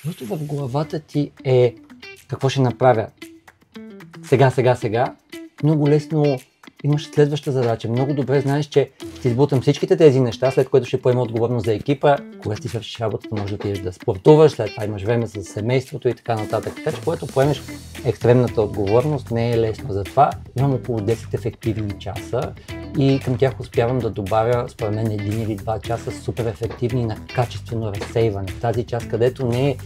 Защото в главата ти е какво ще направя сега. Много лесно имаш следваща задача. Много добре знаеш, че ще избутам всичките тези неща, след което ще поема отговорност за екипа. Когато си свършиш работата, може да отидеш да спортуваш, след това имаш време за семейството и така нататък. Така че, когато поемеш екстремната отговорност, не е лесно. Затова имам около 10 ефективни часа и към тях успявам да добавя, според мен, 1 или 2 часа супер ефективни на качествено разсейване. Тази част, където не е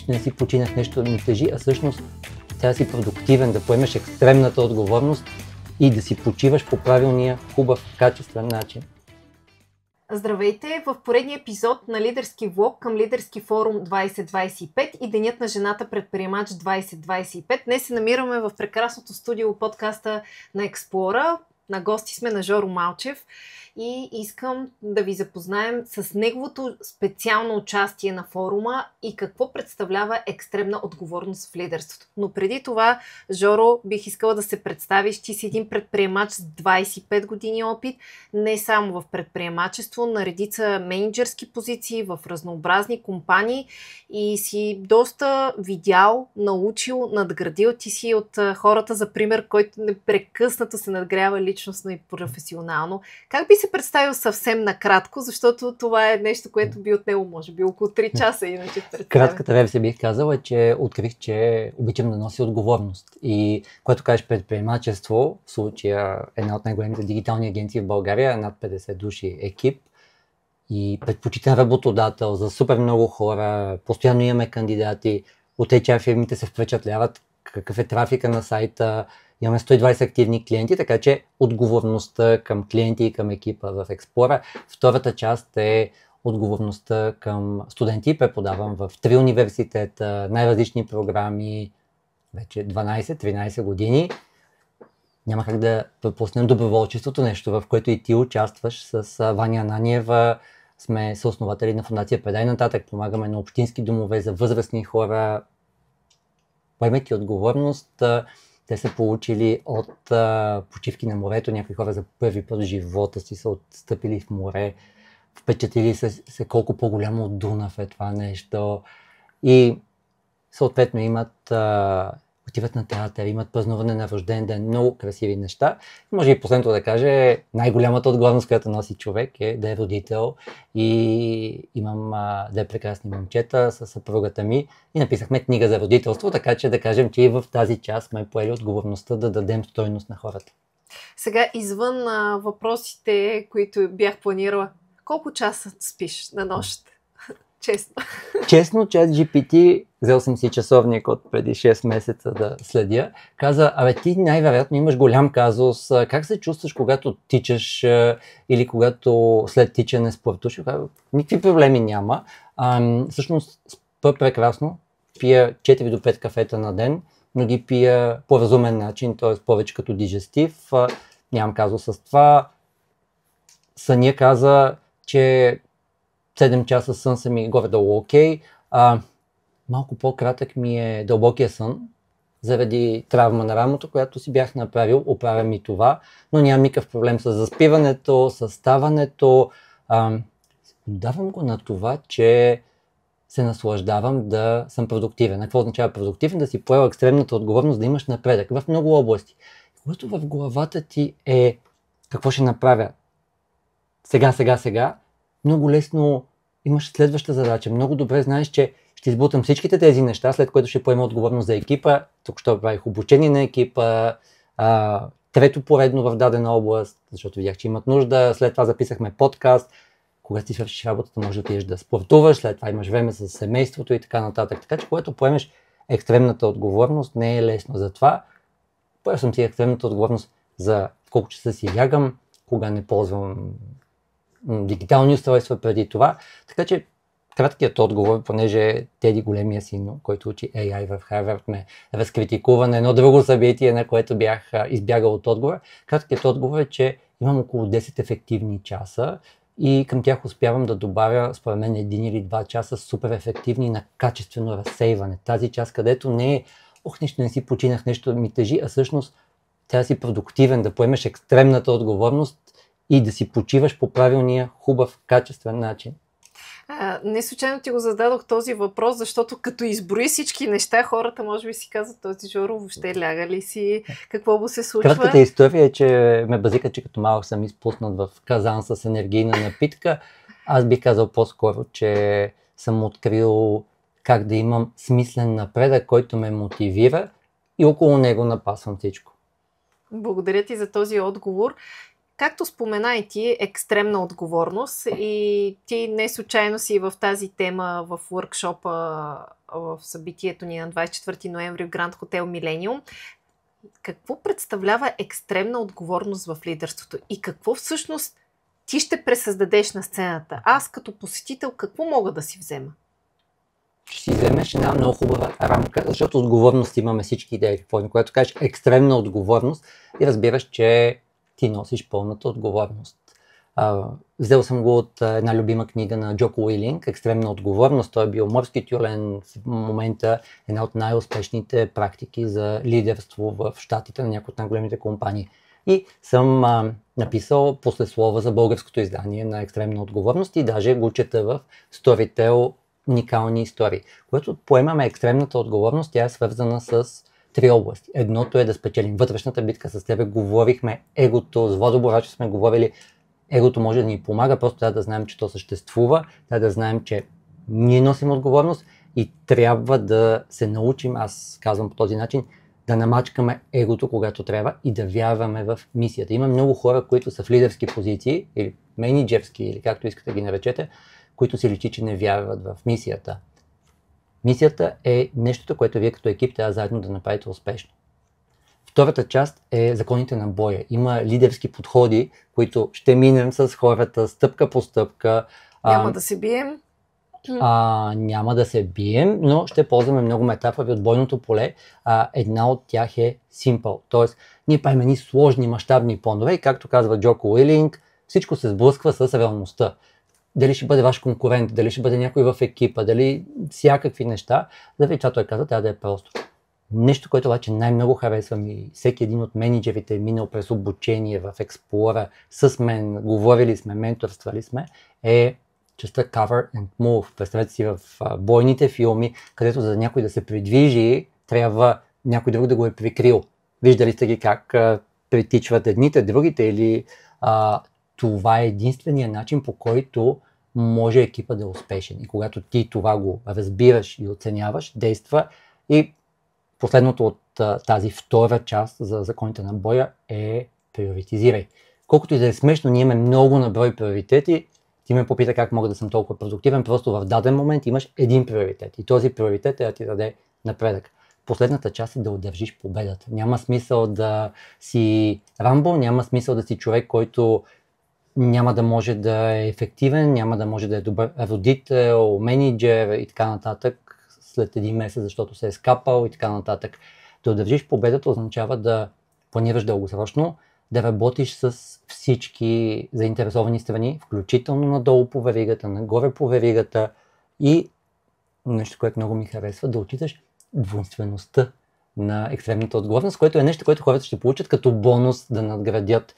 не си починах, нещо да ми тежи, а всъщност трябва да си продуктивен, да поемеш екстремната отговорност и да си почиваш по правилния, хубав, качествен начин. Здравейте! В поредния епизод на Лидерски влог към Лидерски форум 2025 и Денят на жената предприемач 2025. Днес се намираме в прекрасното студио подкаста на Експлора. На гости сме на Жоро Малчев и искам да ви запознаем с неговото специално участие на форума и какво представлява екстремна отговорност в лидерството. Но преди това, Жоро, бих искала да се представиш. Ти си един предприемач с 25 години опит, не само в предприемачество, на редица мениджърски позиции в разнообразни компании и си доста видял, научил, надградил. Ти си от хората за пример, който непрекъснато се надгрява личностно и професионално. Как би се представил съвсем накратко, защото това е нещо, което би отнело, може би, около 3 часа иначе представя. Кратката версия бих казала, че открих, че обичам да нося отговорност. И когато кажеш предприемачество, в случая една от най-големите дигитални агенции в България, над 50 души екип и предпочитан работодател за супер много хора, постоянно имаме кандидати, от HR фирмите се впечатляват какъв е трафика на сайта, имаме 120 активни клиенти, така че отговорността към клиенти и към екипа в Експлора. Втората част е отговорността към студенти. Преподавам в 3 университета, най-различни програми, вече 12-13 години. Няма как да пропуснем доброволчеството, нещо в което и ти участваш с Ваня Ананиева. Сме съоснователи на фондация Предай нататък, помагаме на общински домове за възрастни хора. Поемайки отговорност, те са получили от почивки на морето. Някои хора за първи път в живота си са отстъпили в море. Впечатлили се колко по-голямо от Дунав е това нещо. И съответно имат, отиват на театър, имат празнуване на рожден ден, много красиви неща. Може и последното да кажа, най-голямата отговорност, която носи човек е да е родител. И имам 2 прекрасни момчета със съпругата ми и написахме книга за родителство, така че да кажем, че и в тази част сме поели отговорността да дадем стойност на хората. Сега, извън въпросите, които бях планирала, колко часа спиш на нощ? Честно. Честно, ChatGPT, взел съм си часовник от преди 6 месеца да следя, каза, ти най-вероятно имаш голям казус, как се чувстваш, когато тичаш или когато след тичане спортуваш? Никакви проблеми няма. Всъщност, спа прекрасно, пия 4 до 5 кафета на ден, но ги пия по разумен начин, т.е. повече като дижестив. Нямам казус с това. Съня каза, че 7 часа сън са ми горе-долу окей. Малко по-кратък ми е дълбокия сън, заради травма на рамото, която си бях направил, оправям и това, но нямам никакъв проблем с заспиването, с ставането. Давам го на това, че се наслаждавам да съм продуктивен. Какво означава продуктивен? Да си поел екстремната отговорност, да имаш напредък в много области. Когато в главата ти е какво ще направя сега, много лесно имаш следваща задача. Много добре знаеш, че ще избутам всичките тези неща, след което ще поема отговорност за екипа. Тук ще правих обучение на екипа, 3-то поредно в дадена област, защото видях, че имат нужда. След това записахме подкаст. Когато си свършиш работата, може да отидеш да спортуваш, след това имаш време за семейството и така нататък. Така че, когато поемеш екстремната отговорност, не е лесно. Затова поел съм си екстремната отговорност за колко часа си лягам, кога не ползвам дигитални устройства преди това. Така че краткият отговор, понеже Теди, големия син, който учи AI в Харвард, ме разкритикува на едно друго събитие, на което бях избягал от отговора. Краткият отговор е, че имам около 10 ефективни часа и към тях успявам да добавя, според мен, 1 или 2 часа супер ефективни на качествено разсейване. Тази част, където не е не си починах, нещо да ми тежи, а всъщност трябва да си продуктивен, да поемеш екстремната отговорност и да си почиваш по правилния, хубав, качествен начин. Не случайно ти го зададох този въпрос, защото като изброи всички неща, хората може би си казват, този Жоро въобще ляга ли си, какво му се случва. Кратката история е, че ме базика, че като малък съм изпуснат в казан с енергийна напитка. Аз бих казал по-скоро, че съм открил как да имам смислен напредък, който ме мотивира и около него напасвам всичко. Благодаря ти за този отговор. Както спомена и ти, екстремна отговорност и ти не случайно си в тази тема в workshop в събитието ни на 24 ноември в Гранд Хотел Милениум. Какво представлява екстремна отговорност в лидерството и какво всъщност ти ще пресъздадеш на сцената? Аз като посетител какво мога да си взема? Ще си вземеш една много хубава рамка, защото отговорност имаме всички идеи. Когато кажеш екстремна отговорност и разбираш, че ти носиш пълната отговорност. Взел съм го от една любима книга на Джоко Уилинг, екстремна отговорност. Той е бил морски тюлен, в момента една от най-успешните практики за лидерство в щатите на някои от най-големите компании. И съм написал послеслова за българското издание на екстремна отговорност и даже го чета в Storytel уникални истории. Когато поемаме екстремната отговорност, тя е свързана с три области. Едното е да спечелим вътрешната битка с тебе. Говорихме егото, с Владо Борачев сме говорили, егото може да ни помага, просто трябва да знаем, че то съществува, трябва да знаем, че ние носим отговорност и трябва да се научим, аз казвам по този начин, да намачкаме егото, когато трябва и да вярваме в мисията. Има много хора, които са в лидерски позиции, или менеджерски, или както искате да ги наречете, които си личи, че не вярват в мисията. Мисията е нещото, което вие като екип трябва заедно да направите успешно. Втората част е законите на боя. Има лидерски подходи, които ще минем с хората стъпка по стъпка. Няма да се бием. Няма да се бием, но ще ползваме много метафори от бойното поле. Една от тях е simple, т.е. ние правим едни сложни, мащабни планове и както казва Джоко Уилинг, всичко се сблъсква с реалността. Дали ще бъде ваш конкурент, дали ще бъде някой в екипа, дали всякакви неща. За ви, това той каза, трябва да е просто. Нещо, което обаче най-много харесвам и всеки един от менеджерите е минал през обучение в Explora с мен, говорили сме, менторствали сме, е частта Cover and Move. Представете си в бойните филми, където за някой да се придвижи, трябва някой друг да го е прикрил. Виждали сте ги как притичват едните, другите или това е единственият начин, по който може екипа да е успешен. И когато ти това го разбираш и оценяваш, действа. И последното от тази втора част за законите на боя е приоритизирай. Колкото и да е смешно, ние имаме много наброй приоритети. Ти ме попита как мога да съм толкова продуктивен. Просто в даден момент имаш един приоритет. И този приоритет е да ти даде напредък. Последната част е да удържиш победата. Няма смисъл да си Рамбо, няма смисъл да си човек, който няма да може да е ефективен, няма да може да е добър родител, менеджер и така нататък след един месец, защото се е скапал и така нататък. Да удържиш победата означава да планираш дългосрочно, да работиш с всички заинтересовани страни, включително надолу по веригата, нагоре по веригата и нещо, което много ми харесва, да отчиташ двойствеността на екстремната отговорност, което е нещо, което хората ще получат като бонус да надградят.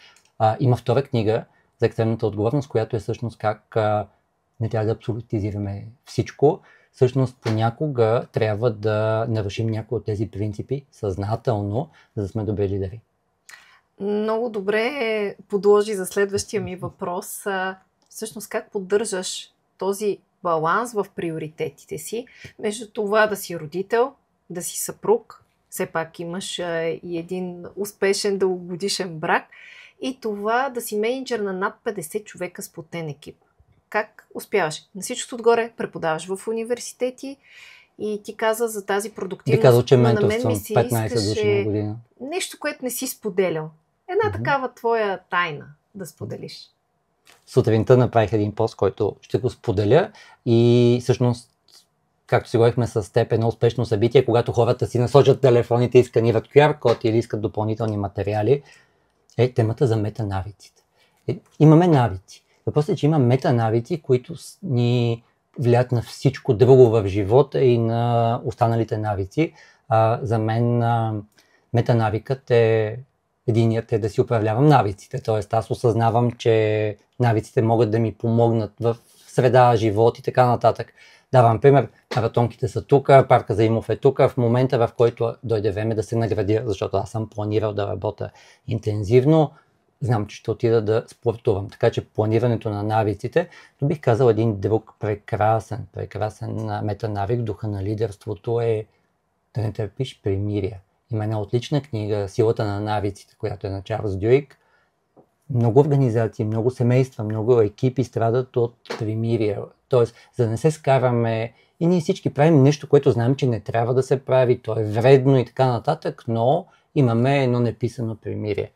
Има втора книга за екстремната отговорност, която е всъщност как не трябва да абсолютизираме всичко. Всъщност понякога трябва да нарушим някои от тези принципи съзнателно, за да сме добри лидери. Много добре подложи за следващия ми въпрос. Всъщност как поддържаш този баланс в приоритетите си между това да си родител, да си съпруг, все пак имаш и един успешен дългогодишен брак, и това да си мениджър на над 50 човека с платен екип. Как успяваш? На всичкото отгоре преподаваш в университети и ти каза за тази продуктивност. Би казал, че менторствам 15 души на година. Нещо, което не си споделял. Една такава твоя тайна да споделиш. Сутринта направих един пост, който ще го споделя и всъщност, както си говорихме с теб, едно успешно събитие, когато хората си насочат телефоните и сканират QR код или искат допълнителни материали, е темата за метанавиците. Имаме навици. Въпросът е, че има метанавици, които ни влияят на всичко друго в живота и на останалите навици. За мен метанавикът е единият е да си управлявам навиците. Тоест аз осъзнавам, че навиците могат да ми помогнат в среда, живот и така нататък. Давам пример, маратонките са тук, парка Заимов е тук, в момента в който дойде време да се наградя, защото аз съм планирал да работя интензивно, знам, че ще отида да спортувам. Така че планирането на навиците, но бих казал един друг прекрасен метанавик, духа на лидерството е да не търпиш примирие. Има една отлична книга "Силата на навиците", която е на Чарлз Дюик. Много организации, много семейства, много екипи страдат от примирие. Тоест, за да не се скараме и ние всички правим нещо, което знаем, че не трябва да се прави, то е вредно и така нататък, но имаме едно неписано примирие.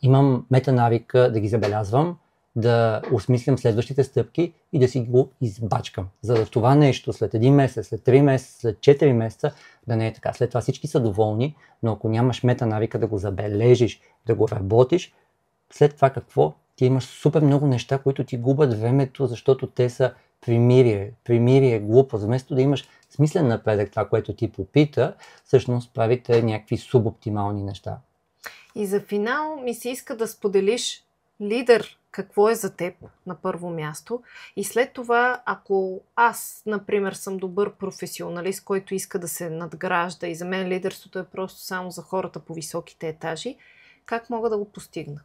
Имам метанавика да ги забелязвам, да осмислям следващите стъпки и да си го избачкам. За да това нещо след 1 месец, след 3 месеца, след 4 месеца да не е така. След това всички са доволни, но ако нямаш метанавика да го забележиш, да го работиш, след това какво? Ти имаш супер много неща, които ти губят времето, защото те са примирие, глупост. Вместо да имаш смислен напредък, това, което ти попита, всъщност правите някакви субоптимални неща. И за финал ми се иска да споделиш лидер какво е за теб на първо място и след това, ако аз, например, съм добър професионалист, който иска да се надгражда и за мен лидерството е просто само за хората по високите етажи, как мога да го постигна?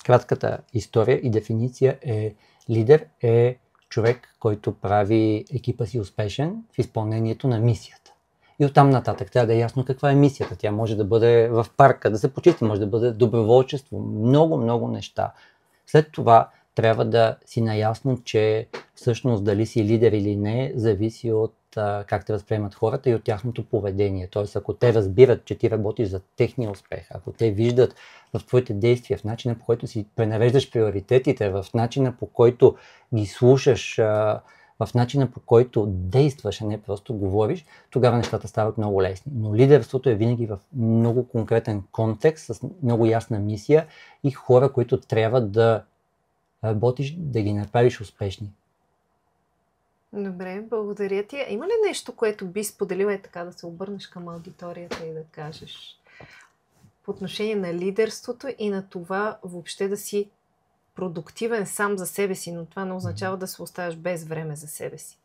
Кратката история и дефиниция е: лидер е човек, който прави екипа си успешен в изпълнението на мисията. И оттам нататък трябва да е ясно каква е мисията. Тя може да бъде в парка, да се почисти, може да бъде доброволчество, много неща. След това трябва да си наясно, че всъщност дали си лидер или не, зависи от как те възприемат хората и от тяхното поведение. Тоест, ако те разбират, че ти работиш за техния успех, ако те виждат в твоите действия, в начина по който си пренареждаш приоритетите, в начина по който ги слушаш, в начина по който действаш, а не просто говориш, тогава нещата стават много лесни. Но лидерството е винаги в много конкретен контекст, с много ясна мисия и хора, които трябва да работиш, да ги направиш успешни. Добре, благодаря ти. Има ли нещо, което би споделила така да се обърнеш към аудиторията и да кажеш по отношение на лидерството и на това въобще да си продуктивен сам за себе си, но това не означава да се оставяш без време за себе си?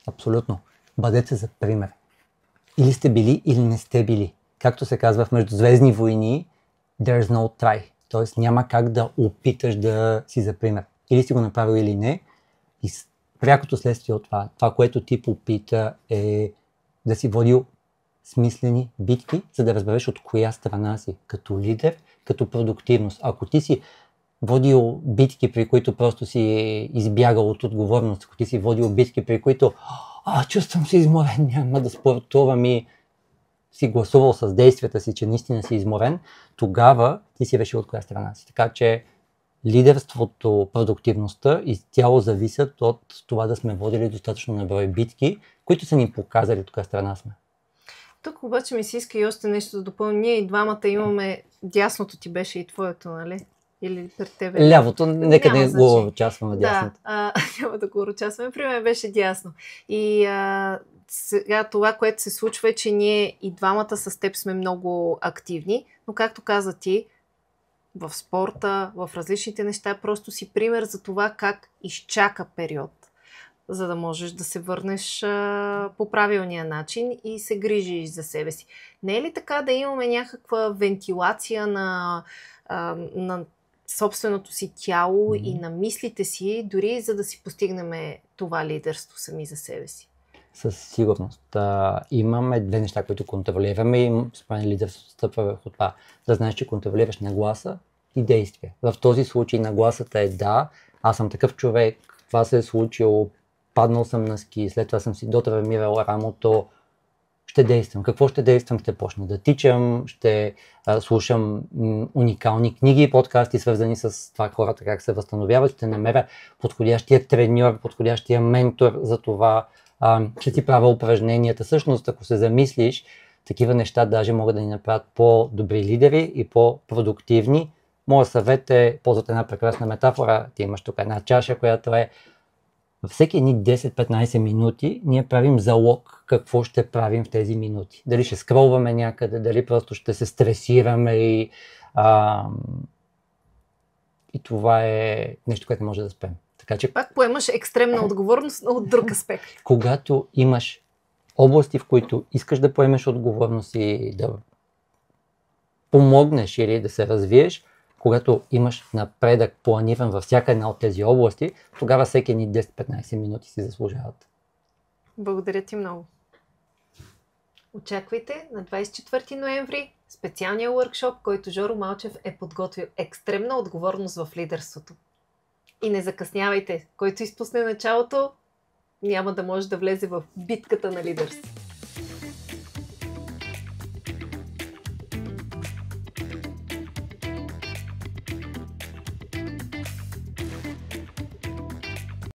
Абсолютно. Бъдете за пример. Или сте били, или не сте били. Както се казва в Междузвездни войни, there's no try. Тоест няма как да опиташ да си за пример. Или си го направил, или не. И прякото следствие от това, което ти попита, е да си водил смислени битки, за да разбереш от коя страна си, като лидер, като продуктивност. Ако ти си водил битки, при които просто си избягал от отговорност, ако ти си водил битки, при които чувствам се изморен, няма да спортувам и си гласувал с действията си, че наистина си изморен, тогава ти си решил от коя страна си. Така че лидерството, продуктивността изцяло зависят от това да сме водили достатъчно на брой битки, които са ни показали от коя страна сме. Тук обаче ми се иска и още нещо да допълня. Ние и двамата имаме, дясното ти беше и твоето, нали? Или пред тебе? Лявото, нека не го участваме дясното. Няма да го участваме. При мен беше дясно. И сега това, което се случва е, че ние и двамата с теб сме много активни, но както каза ти, в спорта, в различните неща, просто си пример за това как изчака период, за да можеш да се върнеш по правилния начин и се грижиш за себе си. Не е ли така да имаме някаква вентилация на собственото си тяло и на мислите си, дори за да си постигнем това лидерство сами за себе си? Със сигурност. Имаме две неща, които контролираме и според лидерството стъпва върху това. Да знаеш, че контролираш нагласа и действие. В този случай нагласата е да, аз съм такъв човек, това се е случило, паднал съм на ски, след това съм си дотравмирал рамото, ще действам. Какво ще действам? Ще почна да тичам, ще слушам уникални книги и подкасти, свързани с това хората как се възстановяват, ще намеря подходящия треньор, подходящия ментор за това, ще си правя упражненията. Всъщност, ако се замислиш, такива неща даже могат да ни направят по-добри лидери и по-продуктивни. Моят съвет е, ползвате една прекрасна метафора, ти имаш тук една чаша, която е във всеки едни 10-15 минути ние правим залог какво ще правим в тези минути. Дали ще скролваме някъде, дали просто ще се стресираме и това е нещо, което може да спрем. Така че, пак поемаш екстремна отговорност, но от друг аспект. когато имаш области, в които искаш да поемеш отговорност и да помогнеш или да се развиеш, когато имаш напредък планиран във всяка една от тези области, тогава всеки едни 10-15 минути си заслужават. Благодаря ти много. Очаквайте на 24 ноември специалния workshop, който Жоро Малчев е подготвил. Екстремна отговорност в лидерството. И не закъснявайте, който изпусне началото, няма да може да влезе в битката на лидерство.